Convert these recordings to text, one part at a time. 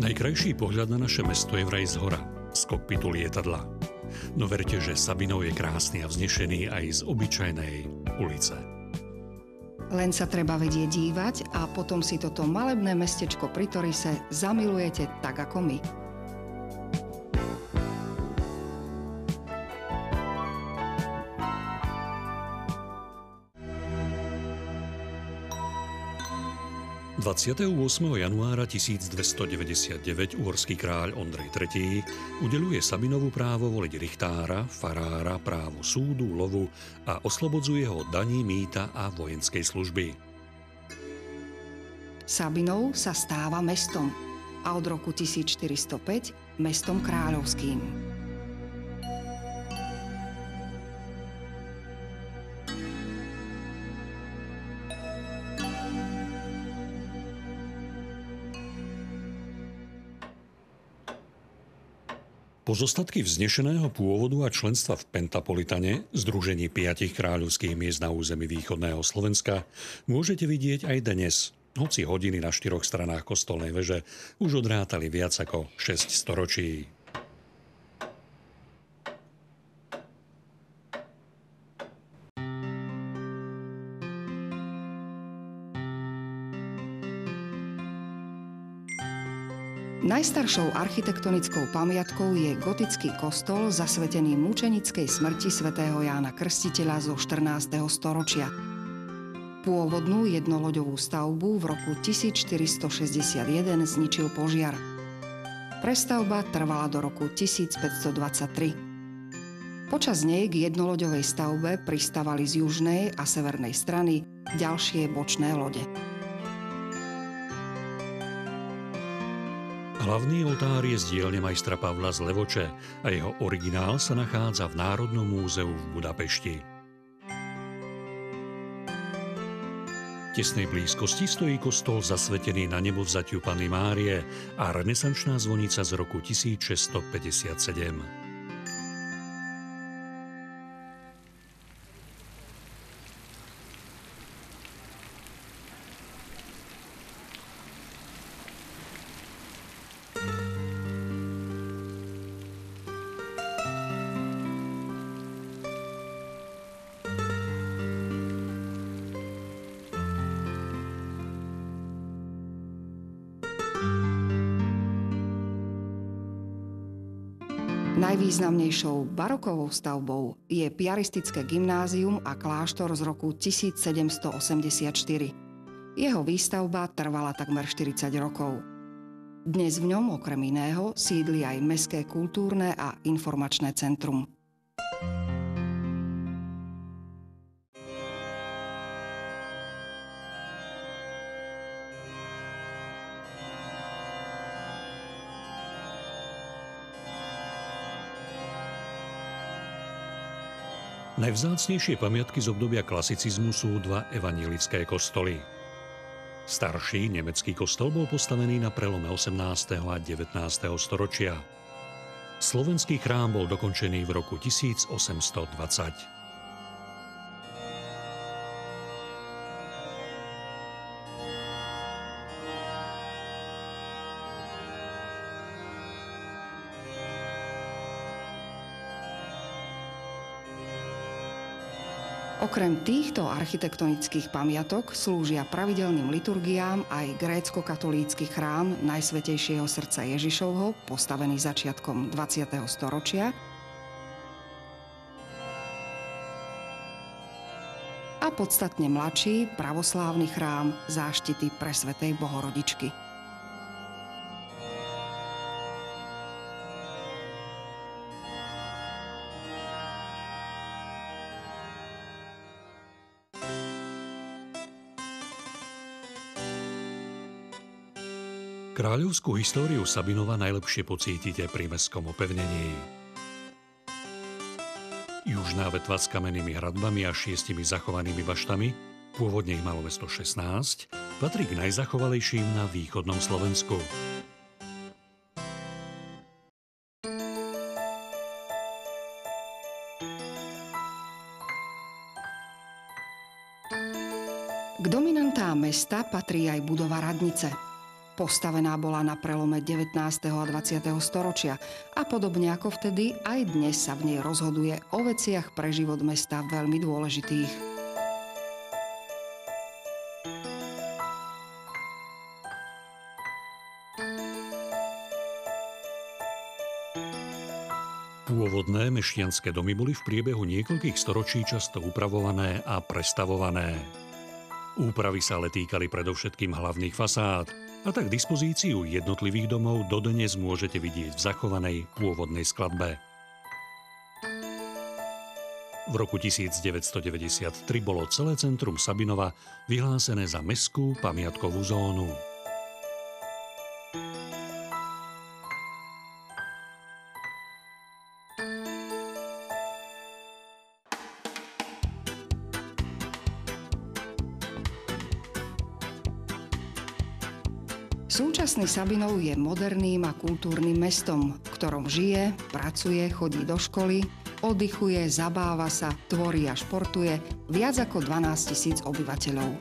Najkrajší pohľad na naše mesto je vraj zhora, z kokpitu lietadla. No verte, že Sabinov je krásny a vznešený aj z obyčajnej ulice. Len sa treba vedieť dívať a potom si toto malebné mestečko pri Torise zamilujete tak ako my. ...28. januára 1299 uhorský kráľ Ondrej III. Udeľuje Sabinovu právo voliť richtára, farára, právo súdu, lovu a oslobodzuje ho od daní, mýta a vojenskej služby. Sabinov sa stáva mestom a od roku 1405 mestom kráľovským. Pozostatky vznešeného pôvodu a členstva v Pentapolitane, združení 5 kráľovských miest na území východného Slovenska, môžete vidieť aj dnes, hoci hodiny na 4 stranách kostolnej veže už odrátali viac ako 6 storočí. Najstaršou architektonickou pamiatkou je gotický kostol zasvetený mučenickej smrti svätého Jána Krstiteľa zo 14. storočia. Pôvodnú jednoloďovú stavbu v roku 1461 zničil požiar. Prestavba trvala do roku 1523. Počas nej k jednoloďovej stavbe pristávali z južnej a severnej strany ďalšie bočné lode. Hlavný oltár je z dielne majstra Pavla z Levoče a jeho originál sa nachádza v Národnom múzeu v Budapešti. V tesnej blízkosti stojí kostol zasvetený na nebovzatiu Panny Márie a renesančná zvonica z roku 1657. Najvýznamnejšou barokovou stavbou je piaristické gymnázium a kláštor z roku 1784. Jeho výstavba trvala takmer 40 rokov. Dnes v ňom okrem iného sídli aj Mestské kultúrne a informačné centrum. Najvzácnejšie pamiatky z obdobia klasicizmu sú dva evanjelické kostoly. Starší nemecký kostol bol postavený na prelome 18. a 19. storočia. Slovenský chrám bol dokončený v roku 1820. Okrem týchto architektonických pamiatok slúžia pravidelným liturgiám aj grécko-katolícky chrám Najsvätejšieho srdca Ježišovho, postavený začiatkom 20. storočia, a podstatne mladší pravoslávny chrám Záštity Presvätej Bohorodičky. Kráľovskú históriu Sabinova najlepšie pocítite pri mestskom opevnení. Južná vetva s kamennými hradbami a 6 zachovanými baštami, pôvodne ich malo mesto 16, patrí k najzachovalejším na východnom Slovensku. K dominantám mesta patrí aj budova radnice. Postavená bola na prelome 19. a 20. storočia a podobne ako vtedy, aj dnes sa v nej rozhoduje o veciach pre život mesta veľmi dôležitých. Pôvodné mešťanské domy boli v priebehu niekoľkých storočí často upravované a prestavované. Úpravy sa ale týkali predovšetkým hlavných fasád, a tak dispozíciu jednotlivých domov dodnes môžete vidieť v zachovanej pôvodnej skladbe. V roku 1993 bolo celé centrum Sabinova vyhlásené za mestskú pamiatkovú zónu. Súčasný Sabinov je moderným a kultúrnym mestom, v ktorom žije, pracuje, chodí do školy, oddychuje, zabáva sa, tvorí a športuje viac ako 12 000 obyvateľov.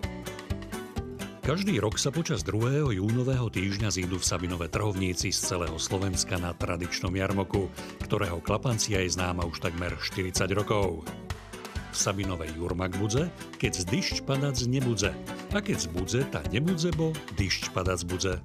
Každý rok sa počas 2. júnového týždňa zídu v Sabinove trhovníci z celého Slovenska na tradičnom jarmoku, ktorého klapancia je známa už takmer 40 rokov. V Sabinovej jurmak budze, keď dyšť padac nebudze. A keď zbudze, tak nebudze, bo dyšť padac budze.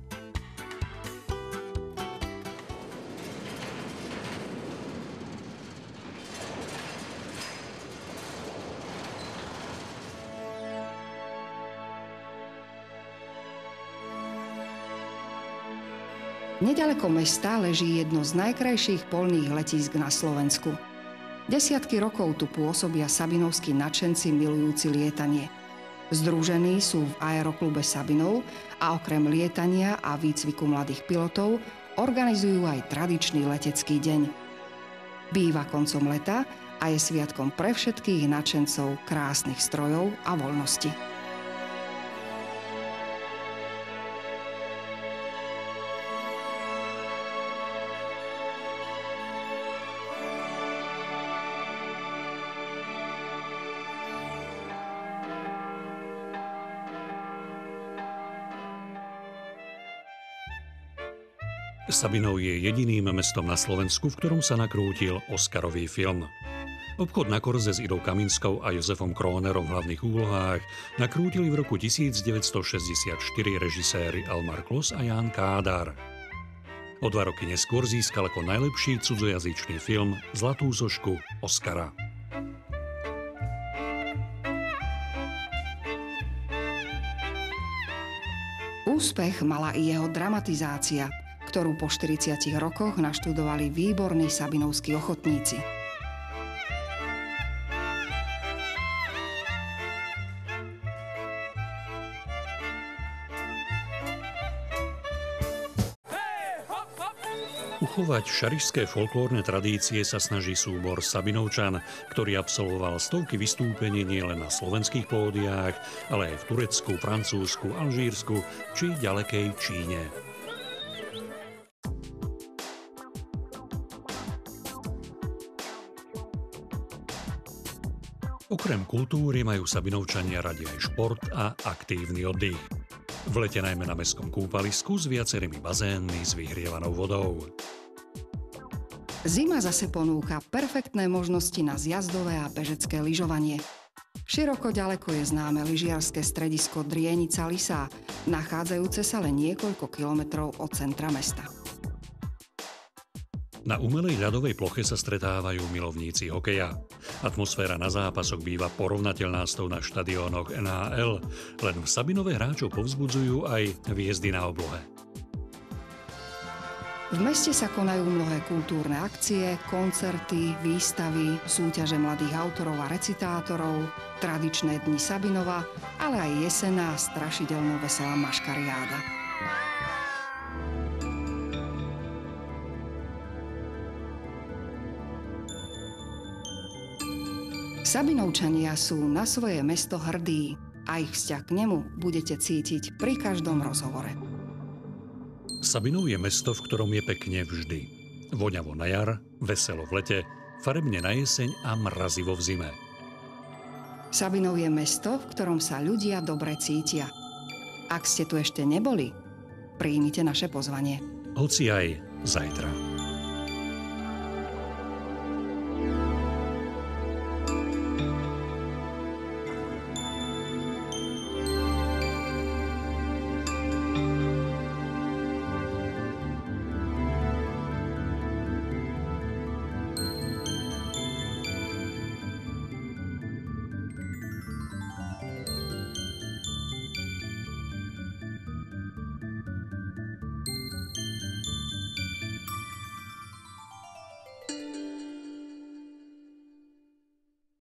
Nedaleko mesta leží jedno z najkrajších poľných letísk na Slovensku. Desiatky rokov tu pôsobia sabinovskí nadšenci milujúci lietanie. Združení sú v aeroklube Sabinov a okrem lietania a výcviku mladých pilotov organizujú aj tradičný letecký deň. Býva koncom leta a je sviatkom pre všetkých nadšencov krásnych strojov a voľnosti. Sabinov je jediným mestom na Slovensku, v ktorom sa nakrútil Oscarový film. Obchod na korze s Idou Kaminskou a Jozefom Krónerom v hlavných úlohách nakrútili v roku 1964 režiséri Elmar Klos a Ján Kádar. O 2 roky neskôr získal ako najlepší cudzojazyčný film Zlatú sošku Oscara. Úspech mala i jeho dramatizácia, ktorú po 40 rokoch naštudovali výborní sabinovskí ochotníci. Uchovať šarišské folklórne tradície sa snaží súbor Sabinovčan, ktorý absolvoval stovky vystúpení nielen na slovenských pódiách, ale aj v Turecku, Francúzsku, Alžírsku či ďalekej Číne. Okrem kultúry majú Sabinovčania radi aj šport a aktívny oddych. V lete najmä na mestskom kúpalisku s viacerými bazénmi s vyhrievanou vodou. Zima zase ponúka perfektné možnosti na zjazdové a bežecké lyžovanie. Široko ďaleko je známe lyžiarske stredisko Drienica Lysá, nachádzajúce sa len niekoľko kilometrov od centra mesta. Na umelej ľadovej ploche sa stretávajú milovníci hokeja. Atmosféra na zápasoch býva porovnateľná s tou na štadiónoch NHL, len v Sabinove hráčov povzbudzujú aj hviezdy na oblohe. V meste sa konajú mnohé kultúrne akcie, koncerty, výstavy, súťaže mladých autorov a recitátorov, tradičné dni Sabinova, ale aj jesenná strašidelno veselá maškariáda. Sabinovčania sú na svoje mesto hrdí a ich vzťah k nemu budete cítiť pri každom rozhovore. Sabinov je mesto, v ktorom je pekne vždy. Voňavo na jar, veselo v lete, farebne na jeseň a mrazivo v zime. Sabinov je mesto, v ktorom sa ľudia dobre cítia. Ak ste tu ešte neboli, Príjmite naše pozvanie. Hoci aj zajtra.